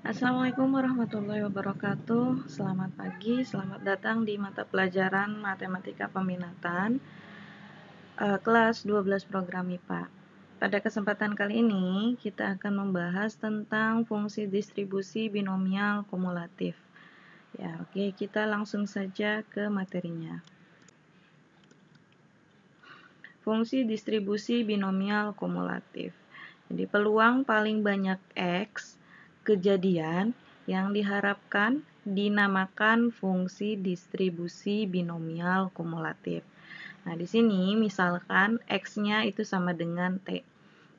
Assalamualaikum warahmatullahi wabarakatuh. Selamat pagi, selamat datang di mata pelajaran Matematika Peminatan kelas 12 program MIPA. Pada kesempatan kali ini, kita akan membahas tentang fungsi distribusi binomial kumulatif. Ya, oke, kita langsung saja ke materinya. Fungsi distribusi binomial kumulatif. Jadi, peluang paling banyak X kejadian yang diharapkan dinamakan fungsi distribusi binomial kumulatif. Nah, di sini misalkan X-nya itu sama dengan T.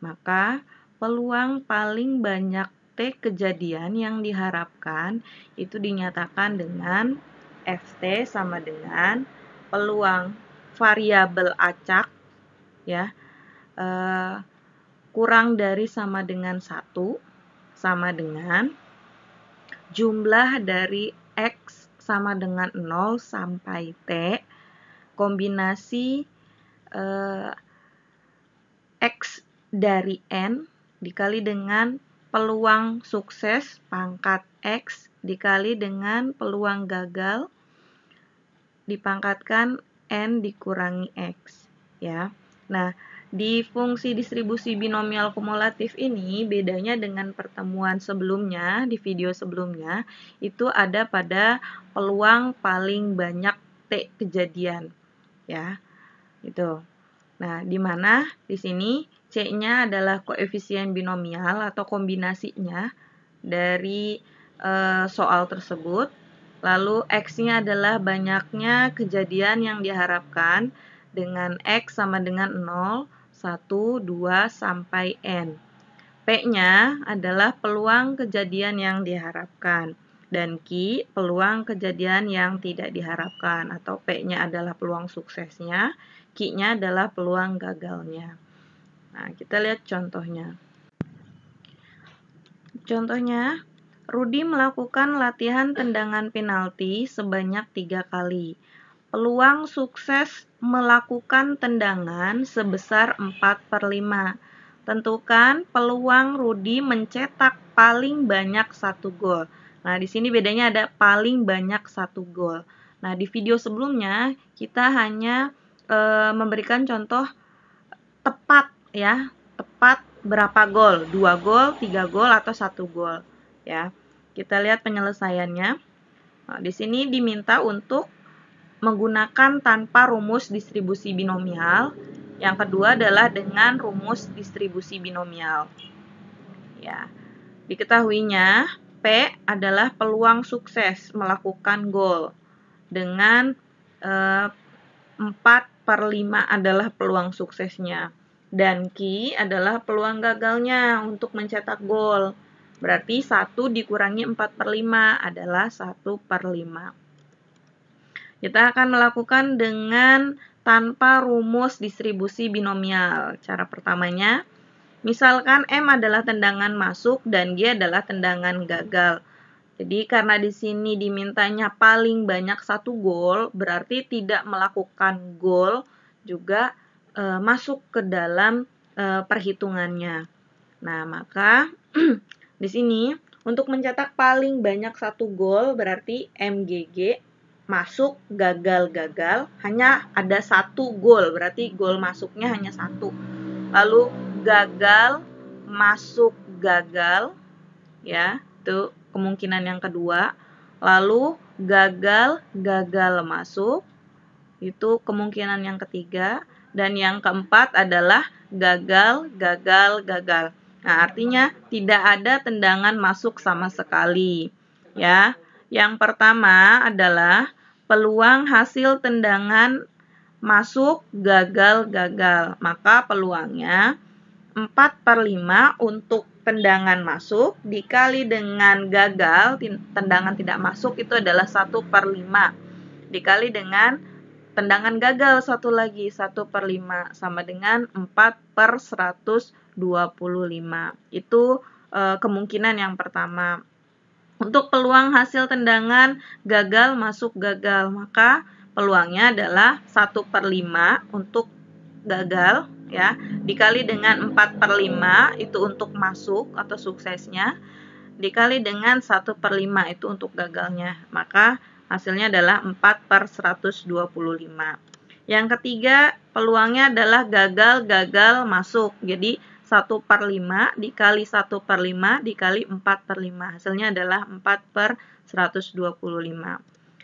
Maka, peluang paling banyak T kejadian yang diharapkan itu dinyatakan dengan Ft sama dengan peluang variabel acak ya kurang dari sama dengan 1 sama dengan jumlah dari X sama dengan 0 sampai T kombinasi X dari N dikali dengan peluang sukses pangkat X dikali dengan peluang gagal dipangkatkan N dikurangi X ya. Nah, di fungsi distribusi binomial kumulatif ini bedanya dengan pertemuan sebelumnya, di video sebelumnya, itu ada pada peluang paling banyak T kejadian. Ya, gitu. Nah, di mana di sini C-nya adalah koefisien binomial atau kombinasinya dari soal tersebut. Lalu X-nya adalah banyaknya kejadian yang diharapkan dengan X sama dengan 0, 1, 2, sampai N. P-nya adalah peluang kejadian yang diharapkan. Dan Q, peluang kejadian yang tidak diharapkan. Atau P-nya adalah peluang suksesnya, Q-nya adalah peluang gagalnya. Nah, kita lihat contohnya. Contohnya, Rudi melakukan latihan tendangan penalti sebanyak 3 kali. Peluang sukses melakukan tendangan sebesar 4/5. Tentukan peluang Rudi mencetak paling banyak 1 gol. Nah, di sini bedanya ada paling banyak 1 gol. Nah, di video sebelumnya kita hanya memberikan contoh tepat ya, tepat berapa gol, 2 gol, 3 gol, atau 1 gol ya. Kita lihat penyelesaiannya. Nah, di sini diminta untuk menggunakan tanpa rumus distribusi binomial. Yang kedua adalah dengan rumus distribusi binomial. Ya. Diketahuinya P adalah peluang sukses melakukan gol dengan 4/5 adalah peluang suksesnya. Dan Q adalah peluang gagalnya untuk mencetak gol. Berarti 1 dikurangi 4/5 adalah 1/5. Kita akan melakukan dengan tanpa rumus distribusi binomial. Cara pertamanya, misalkan M adalah tendangan masuk dan G adalah tendangan gagal. Jadi karena di sini dimintanya paling banyak 1 gol, berarti tidak melakukan gol juga masuk ke dalam perhitungannya. Nah, maka di sini untuk mencetak paling banyak 1 gol berarti MGG masuk, gagal, hanya ada 1 gol, berarti gol masuknya hanya 1. Lalu gagal, masuk, gagal, ya, itu kemungkinan yang kedua. Lalu gagal, masuk, itu kemungkinan yang ketiga. Dan yang keempat adalah gagal. Nah, artinya tidak ada tendangan masuk sama sekali, ya. Yang pertama adalah peluang hasil tendangan masuk gagal. Maka peluangnya 4/5 untuk tendangan masuk dikali dengan gagal, tendangan tidak masuk itu adalah 1/5. Dikali dengan tendangan gagal satu lagi 1/5 sama dengan 4/125. Itu kemungkinan yang pertama. Untuk peluang hasil tendangan gagal masuk gagal, maka peluangnya adalah 1/5 untuk gagal ya, dikali dengan 4/5 itu untuk masuk atau suksesnya, dikali dengan 1/5 itu untuk gagalnya. Maka hasilnya adalah 4/125. Yang ketiga, peluangnya adalah gagal masuk. Jadi 1/5 dikali 1/5 dikali 4/5. Hasilnya adalah 4/125.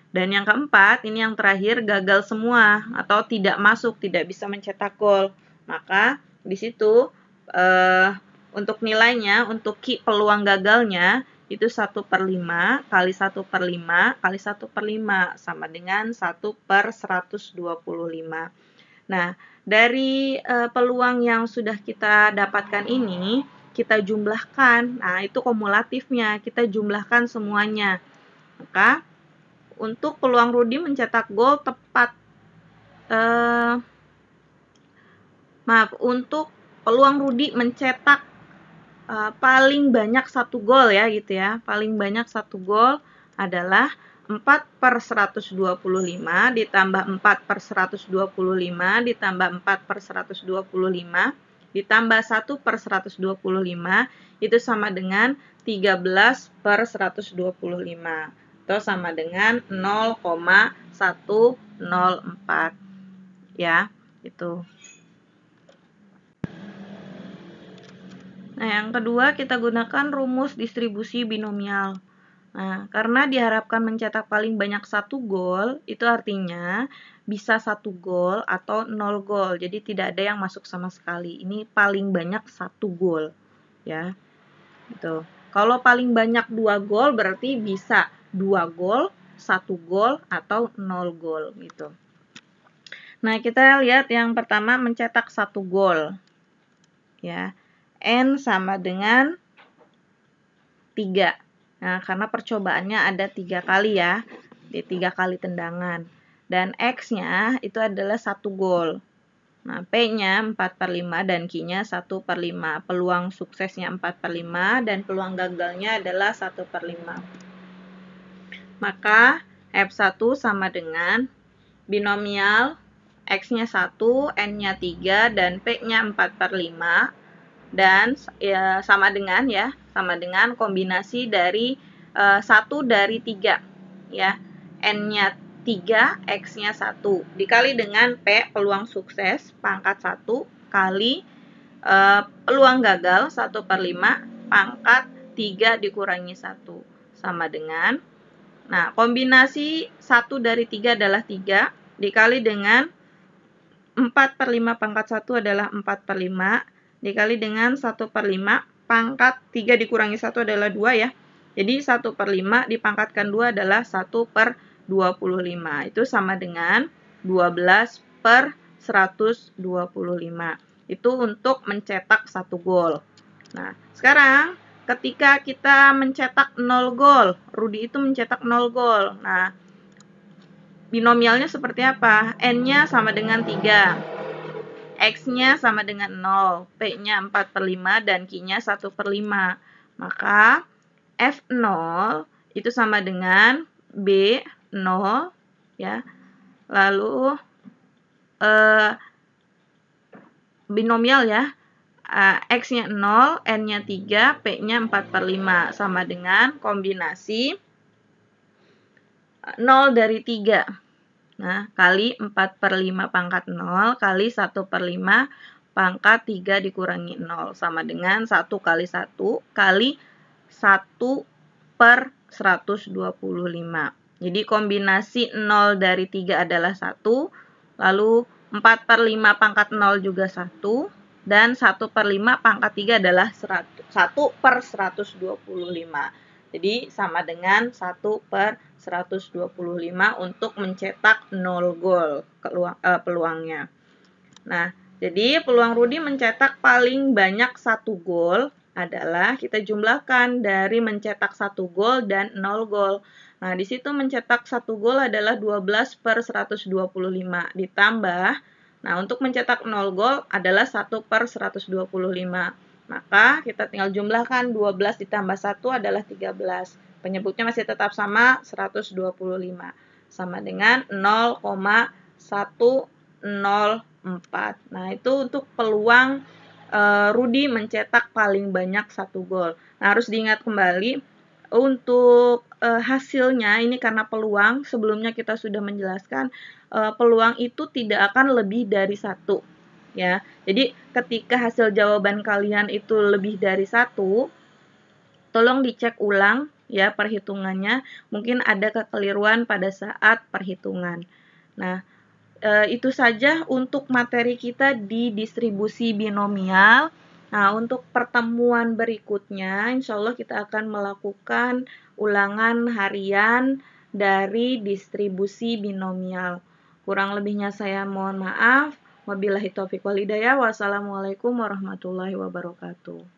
Dan yang keempat, ini yang terakhir, gagal semua atau tidak masuk, tidak bisa mencetak gol. Maka di situ untuk nilainya, untuk peluang gagalnya itu 1/5 kali 1/5 kali 1/5 sama dengan 1/125. Nah, dari peluang yang sudah kita dapatkan ini, kita jumlahkan. Nah, itu kumulatifnya, kita jumlahkan semuanya. Maka, untuk peluang Rudi mencetak gol tepat, untuk peluang Rudi mencetak paling banyak 1 gol ya gitu ya. Paling banyak 1 gol adalah 4/125 ditambah 4/125 ditambah 4/125 ditambah 1/125 itu sama dengan 13/125 atau sama dengan 0,104 ya, itu. Nah, yang kedua kita gunakan rumus distribusi binomial. Nah, karena diharapkan mencetak paling banyak 1 gol, itu artinya bisa 1 gol atau 0 gol. Jadi tidak ada yang masuk sama sekali. Ini paling banyak 1 gol, ya. Gitu. Kalau paling banyak 2 gol berarti bisa 2 gol, 1 gol atau 0 gol gitu. Nah, kita lihat yang pertama mencetak 1 gol. Ya. N sama dengan 3. Nah, karena percobaannya ada 3 kali ya, di 3 kali tendangan. Dan X-nya itu adalah 1 gol. Nah, P-nya 4/5 dan Q-nya 1/5. Peluang suksesnya 4/5 dan peluang gagalnya adalah 1/5. Maka F1 sama dengan binomial X-nya 1, N-nya 3, dan P-nya 4/5. Dan ya, sama dengan kombinasi dari 1 dari 3 ya, N-nya 3, X-nya 1 dikali dengan P peluang sukses pangkat 1 kali peluang gagal 1/5 pangkat 3 dikurangi 1 sama dengan, nah kombinasi 1 dari 3 adalah 3 dikali dengan 4/5 pangkat 1 adalah 4/5 dikali dengan 1/5 pangkat 3 dikurangi 1 adalah 2 ya. Jadi 1/5 dipangkatkan 2 adalah 1/25. Itu sama dengan 12/125. Itu untuk mencetak 1 gol. Nah, sekarang ketika kita mencetak 0 gol, Rudi itu mencetak 0 gol. Nah, binomialnya seperti apa? N-nya sama dengan 3. X-nya sama dengan 0, P-nya 4/5, dan Q-nya 1/5. Maka F0 itu sama dengan B0, ya. Lalu binomial ya, X-nya 0, N-nya 3, P-nya 4/5, sama dengan kombinasi 0 dari 3. Nah, kali 4/5 pangkat 0 kali 1/5 pangkat 3 dikurangi 0 sama dengan 1 kali 1 kali 1/125. Jadi kombinasi 0 dari 3 adalah 1, lalu 4/5 pangkat 0 juga 1, dan 1/5 pangkat 3 adalah 1/125. Jadi sama dengan 1/125 untuk mencetak 0 gol peluangnya. Nah, jadi peluang Rudi mencetak paling banyak 1 gol adalah kita jumlahkan dari mencetak 1 gol dan 0 gol. Nah, di situ mencetak 1 gol adalah 12/125 ditambah. Nah, untuk mencetak 0 gol adalah 1/125. Maka kita tinggal jumlahkan 12 ditambah 1 adalah 13. Penyebutnya masih tetap sama 125. Sama dengan 0,104. Nah, itu untuk peluang Rudi mencetak paling banyak 1 gol. Nah, harus diingat kembali untuk hasilnya ini karena peluang, sebelumnya kita sudah menjelaskan peluang itu tidak akan lebih dari 1 ya. Jadi ketika hasil jawaban kalian itu lebih dari 1, tolong dicek ulang ya perhitungannya, mungkin ada kekeliruan pada saat perhitungan. Nah, itu saja untuk materi kita di distribusi binomial. Nah, untuk pertemuan berikutnya, insya Allah kita akan melakukan ulangan harian dari distribusi binomial. Kurang lebihnya saya mohon maaf. Wabillahi taufiq wal hidayah. Wassalamualaikum warahmatullahi wabarakatuh.